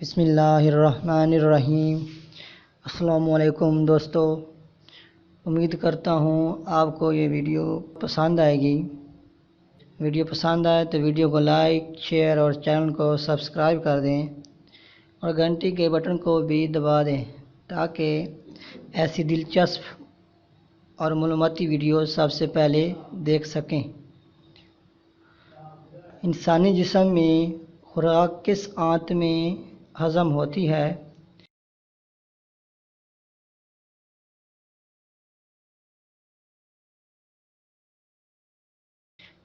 بسم اللہ الرحمن الرحیم۔ السلام علیکم دوستو، امید کرتا ہوں آپ کو یہ ویڈیو پسند آئے گی۔ ویڈیو پسند آئے تو ویڈیو کو لائک، شیئر اور چینل کو سبسکرائب کر دیں اور گھنٹی کے بٹن کو بھی دبا دیں تاکہ ایسی دلچسپ اور معلوماتی ویڈیو سب سے پہلے دیکھ سکیں۔ انسانی جسم میں خوراک کس آنت میں ہضم ہوتی ہے؟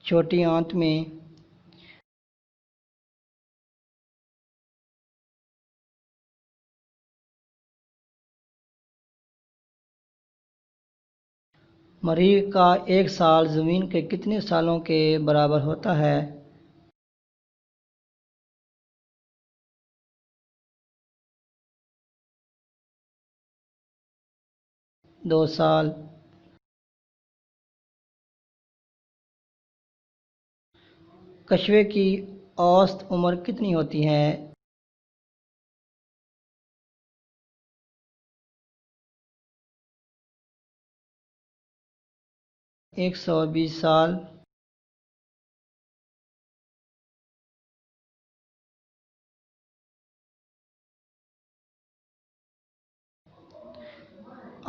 چھوٹی آنت میں۔ مریخ کا ایک سال زمین کے کتنے سالوں کے برابر ہوتا ہے؟ 2 سال۔ کچھوے کی اوسط عمر کتنی ہوتی ہے؟ 120 سال۔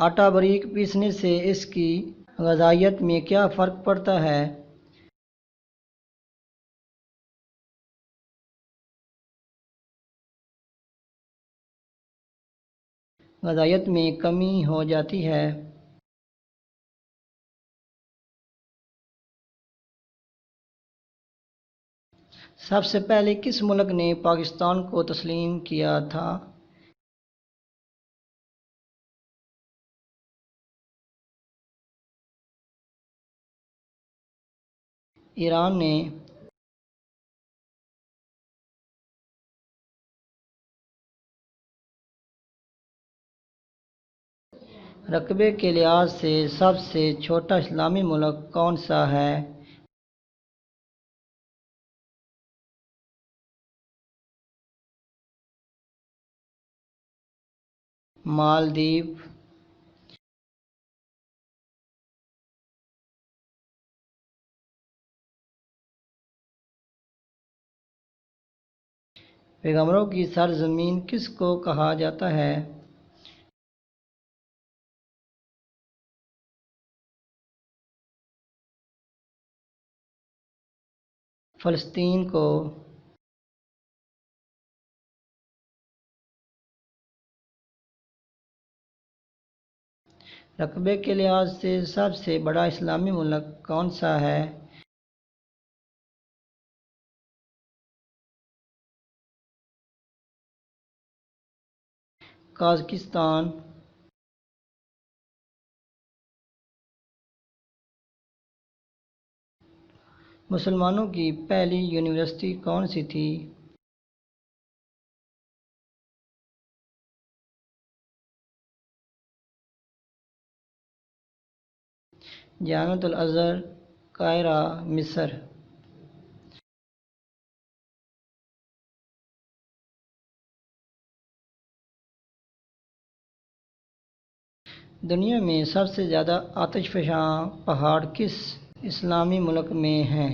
آٹا باریک پیسنے سے اس کی غذائیت میں کیا فرق پڑتا ہے؟ غذائیت میں کمی ہو جاتی ہے۔ سب سے پہلے کس ملک نے پاکستان کو تسلیم کیا تھا؟ ایران نے۔ رقبے کے لحاظ سے سب سے چھوٹا اسلامی ملک کون سا ہے؟ مالدیپ۔ پیغمبروں کی سرزمین کس کو کہا جاتا ہے؟ فلسطین کو۔ رقبے کے لحاظ سے سب سے بڑا اسلامی ملک کون سا ہے؟ قازقستان۔ مسلمانوں کی پہلی یونیورسٹی کون سی تھی؟ جامعۃ الازہر، قاہرہ، مصر۔ دنیا میں سب سے زیادہ آتش فشاں پہاڑ کس اسلامی ملک میں ہیں؟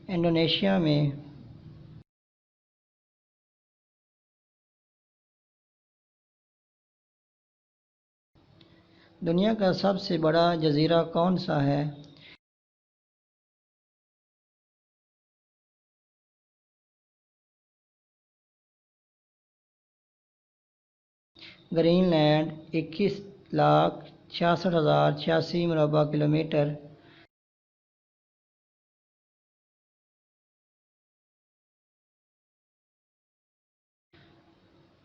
انڈونیشیا میں۔ دنیا کا سب سے بڑا جزیرہ کون سا ہے؟ گرین لینڈ، 21,66,086 مربع کلومیٹر۔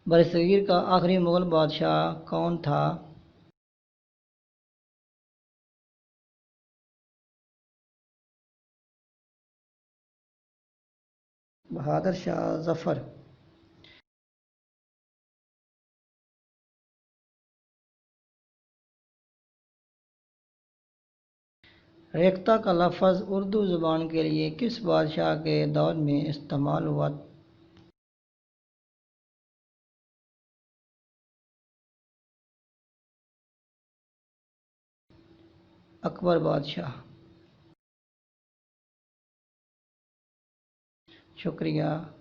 برصغیر کا آخری مغل بادشاہ کون تھا؟ بہادر شاہ ظفر۔ ریختہ کا لفظ اردو زبان کے لیے کس بادشاہ کے دور میں استعمال ہوا؟ اکبر بادشاہ۔ شکریہ۔